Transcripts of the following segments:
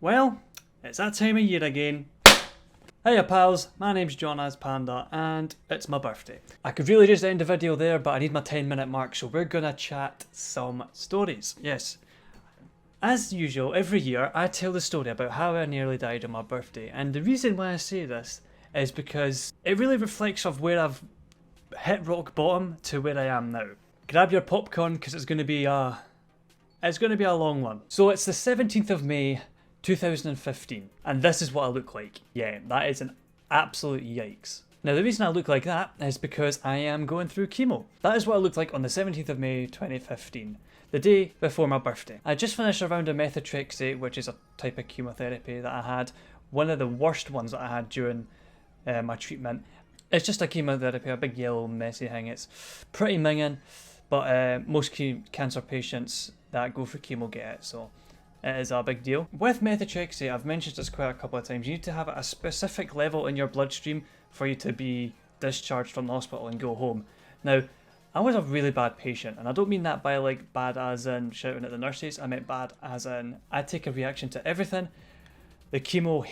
Well, it's that time of year again. Hiya pals, my name's John as Panda and it's my birthday. I could really just end the video there, but I need my 10-minute mark, so we're gonna chat some stories. Yes. As usual, every year I tell the story about how I nearly died on my birthday, and the reason why I say this is because it really reflects of where I've hit rock bottom to where I am now. Grab your popcorn because it's gonna be a long one. So it's the 17th of May 2015, and this is what I look like. Yeah, that is an absolute yikes. Now the reason I look like that is because I am going through chemo. That is what I looked like on the 17th of May 2015, the day before my birthday. I just finished a round of methotrexate, which is a type of chemotherapy that I had, one of the worst ones that I had during my treatment. It's just a chemotherapy, a big yellow messy thing. It's pretty minging, but most cancer patients that go for chemo get it, so it is a big deal. With methotrexate, I've mentioned this quite a couple of times, you need to have a specific level in your bloodstream for you to be discharged from the hospital and go home. Now, I was a really bad patient, and I don't mean that by like bad as in shouting at the nurses, I meant bad as in I take a reaction to everything. The chemo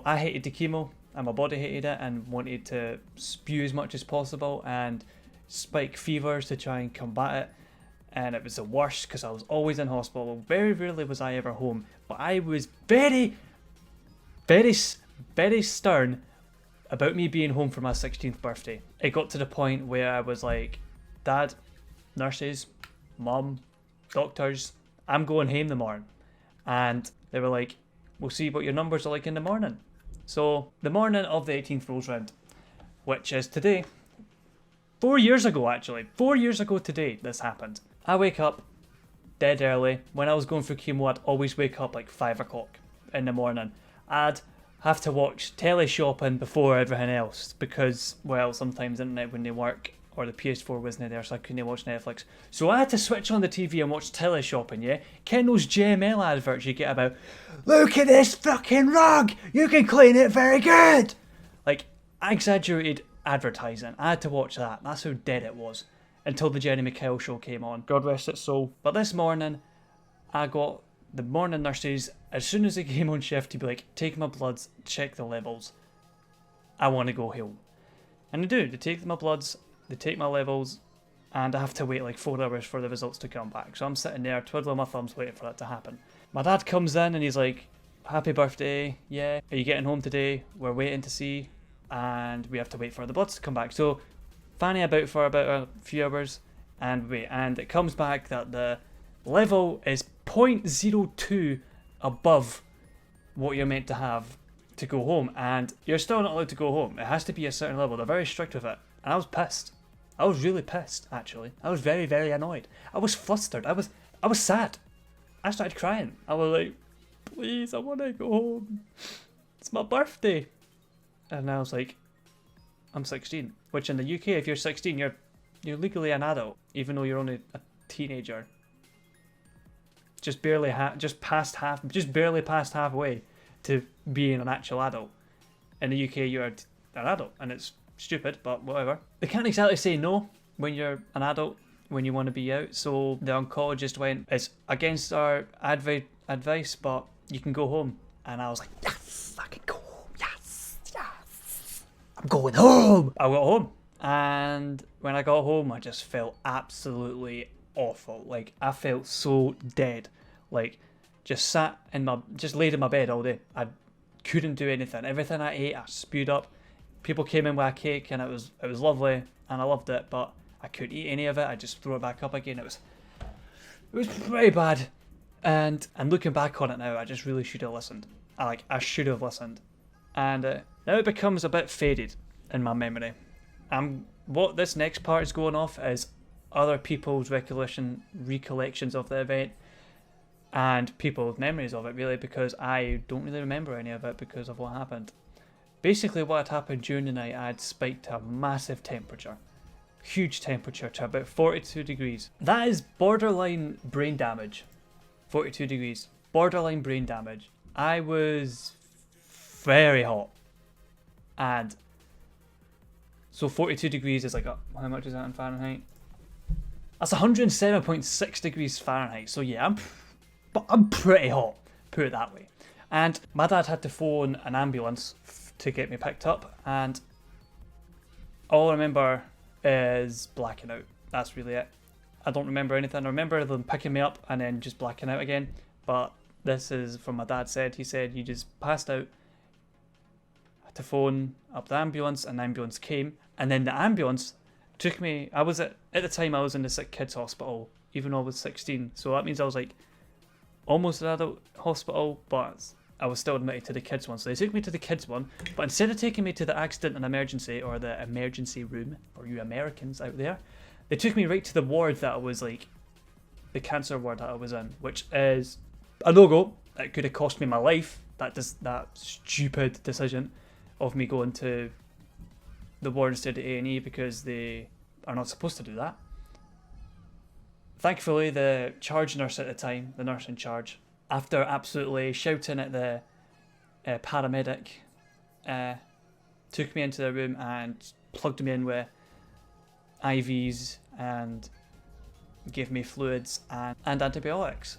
I hated the chemo, and my body hated it and wanted to spew as much as possible and spike fevers to try and combat it. And it was the worst because I was always in hospital. Very rarely was I ever home, but I was very stern about me being home for my 16th birthday. It got to the point where I was like, Dad, nurses, Mum, doctors, I'm going home in the morning. And they were like, we'll see what your numbers are like in the morning. So the morning of the 18th rolls round, which is today. 4 years ago actually, 4 years ago today this happened. I wake up dead early. When I was going through chemo, I'd always wake up like 5 o'clock in the morning. I'd have to watch telly shopping before everything else because, well, sometimes the internet wouldn't work or the PS4 wasn't there, so I couldn't watch Netflix. So I had to switch on the TV and watch telly shopping, yeah? Ken those JML adverts you get about, look at this fucking rug! You can clean it very good! Like, exaggerated advertising. I had to watch that. That's how dead it was. Until the Jenny McKell show came on. God rest its soul. But this morning, I got the morning nurses, as soon as they came on shift, to be like, take my bloods, check the levels. I want to go home. And they do. They take my bloods, they take my levels, and I have to wait like 4 hours for the results to come back. So I'm sitting there twiddling my thumbs waiting for that to happen. My dad comes in and he's like, happy birthday, yeah. Are you getting home today? We're waiting to see. And we have to wait for the bloods to come back. So fanny about for about a few hours and wait, and it comes back that the level is 0.02 above what you're meant to have to go home, and you're still not allowed to go home. It has to be a certain level. They're very strict with it, and I was pissed. I was really pissed, actually. I was very, very annoyed. I was flustered. I was sad. I started crying. I was like, please, I want to go home. It's my birthday. And I was like, I'm 16, which in the UK, if you're 16, you're legally an adult, even though you're only a teenager. Just barely past halfway to being an actual adult. In the UK, you're an adult, and it's stupid, but whatever. They can't exactly say no when you're an adult, when you want to be out. So the oncologist went, it's against our advice, but you can go home. And I was like, yes, I can go home. I'm going home! I got home, and when I got home, I just felt absolutely awful. Like, I felt so dead. Like, just laid in my bed all day. I couldn't do anything. Everything I ate, I spewed up. People came in with a cake, and it was lovely, and I loved it, but I couldn't eat any of it. I just threw it back up again. It was pretty bad. And looking back on it now, I just really should have listened. I should have listened. And now it becomes a bit faded in my memory. What this next part is going off is other people's recollections of the event and people's memories of it, really, because I don't really remember any of it because of what happened. Basically, what had happened during the night, I had spiked to a massive temperature. Huge temperature to about 42 degrees. That is borderline brain damage. 42 degrees. Borderline brain damage. I was very hot, and so 42 degrees is like how much is that in Fahrenheit? That's 107.6 degrees Fahrenheit. So yeah, I'm pretty hot, put it that way. And my dad had to phone an ambulance to get me picked up, and all I remember is blacking out. That's really it. I don't remember anything. I remember them picking me up and then just blacking out again. But this is from my dad said. He said you just passed out, had to phone up the ambulance, and the ambulance came. And then the ambulance took me, at the time I was in the sick kids hospital, even though I was 16. So that means I was like almost an adult hospital, but I was still admitted to the kids one. So they took me to the kids one, but instead of taking me to the accident and emergency, or the emergency room, for you Americans out there, they took me right to the ward that I was like, the cancer ward that I was in, which is a no-go. It could have cost me my life, that stupid decision of me going to the ward instead of A&E, because they are not supposed to do that. Thankfully, the charge nurse at the time, the nurse in charge, after absolutely shouting at the paramedic, took me into the room and plugged me in with IVs and gave me fluids and antibiotics.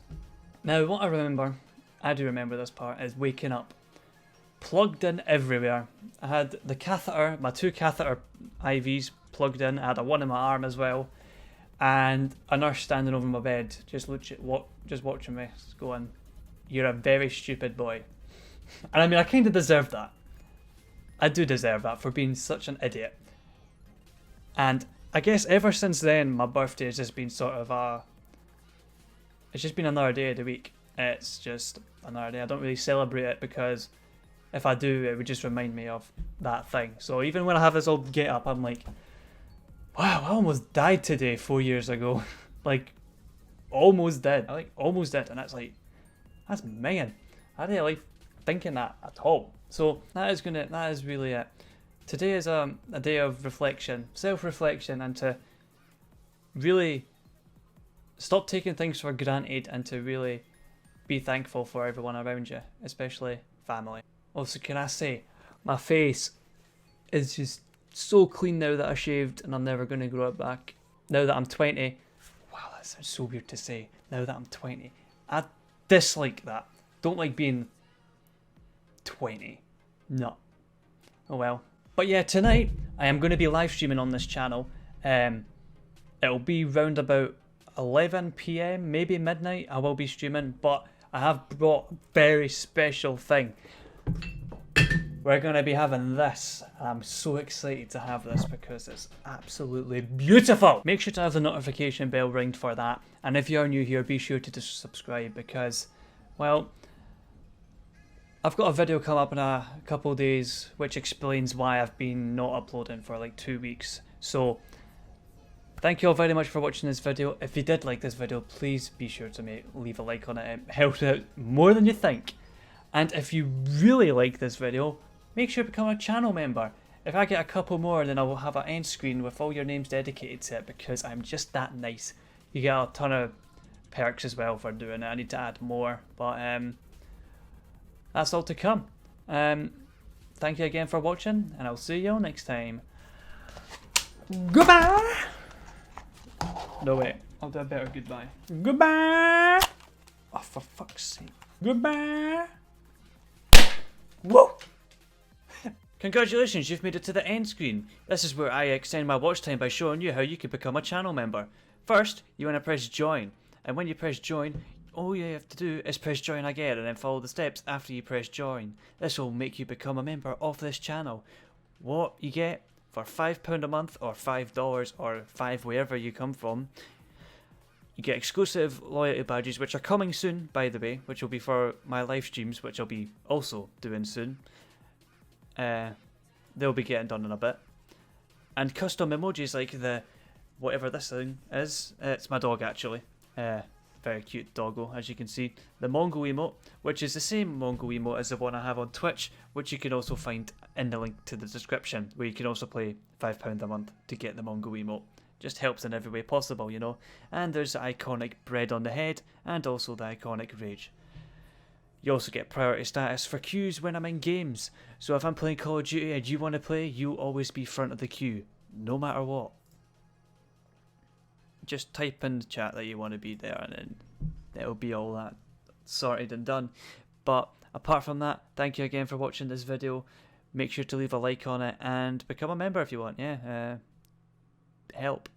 Now, what I do remember this part, is waking up plugged in everywhere. I had the catheter, my 2 catheter IVs plugged in. I had a one in my arm as well, and a nurse standing over my bed, just watching me, going, "You're a very stupid boy." And I mean, I kind of deserve that. I do deserve that for being such an idiot. And I guess ever since then, my birthday has just been it's just been another day of the week. It's just another day. I don't really celebrate it, because if I do, it would just remind me of that thing. So even when I have this old get up, I'm like, wow, I almost died today 4 years ago. Like, almost dead. Almost dead. And that's like, that's man. I didn't like thinking that at all. So that is really it. Today is a day of reflection, self-reflection, and to really stop taking things for granted, and to really be thankful for everyone around you, especially family. Also, can I say, my face is just so clean now that I shaved, and I'm never going to grow it back. Now that I'm 20, wow, that sounds so weird to say, now that I'm 20, I dislike that. Don't like being 20. No. Oh well. But yeah, tonight I am going to be live streaming on this channel. It'll be round about 11 PM, maybe midnight. I will be streaming, but I have brought a very special thing. We're going to be having this. I'm so excited to have this because it's absolutely beautiful. Make sure to have the notification bell ringed for that. And if you are new here, be sure to just subscribe, because, well, I've got a video come up in a couple of days which explains why I've been not uploading for like 2 weeks. So thank you all very much for watching this video. If you did like this video, please be sure to leave a like on it. It helps out more than you think. And if you really like this video, make sure to become a channel member. If I get a couple more, then I will have an end screen with all your names dedicated to it, because I'm just that nice. You get a ton of perks as well for doing it. I need to add more, but that's all to come. Thank you again for watching, and I'll see you all next time. Goodbye! No, wait. I'll do a better goodbye. Goodbye! Oh, for fuck's sake. Goodbye! Whoa! Congratulations, you've made it to the end screen. This is where I extend my watch time by showing you how you can become a channel member. First, you want to press join, and when you press join, all you have to do is press join again and then follow the steps after you press join. This will make you become a member of this channel. What you get for £5 a month, or $5, or $5 wherever you come from, you get exclusive loyalty badges, which are coming soon, by the way, which will be for my live streams, which I'll be also doing soon. They'll be getting done in a bit. And custom emojis like the whatever this thing is. It's my dog, actually. Very cute doggo, as you can see. The Mongo emote, which is the same Mongo emote as the one I have on Twitch, which you can also find in the link to the description, where you can also pay £5 a month to get the Mongo emote. Just helps in every way possible, you know. And there's the iconic bread on the head, and also the iconic rage. You also get priority status for queues when I'm in games. So if I'm playing Call of Duty and you want to play, you'll always be front of the queue, no matter what. Just type in the chat that you want to be there, and then it'll be all that sorted and done. But Apart from that, thank you again for watching this video. Make sure to leave a like on it and become a member if you want. Yeah, help.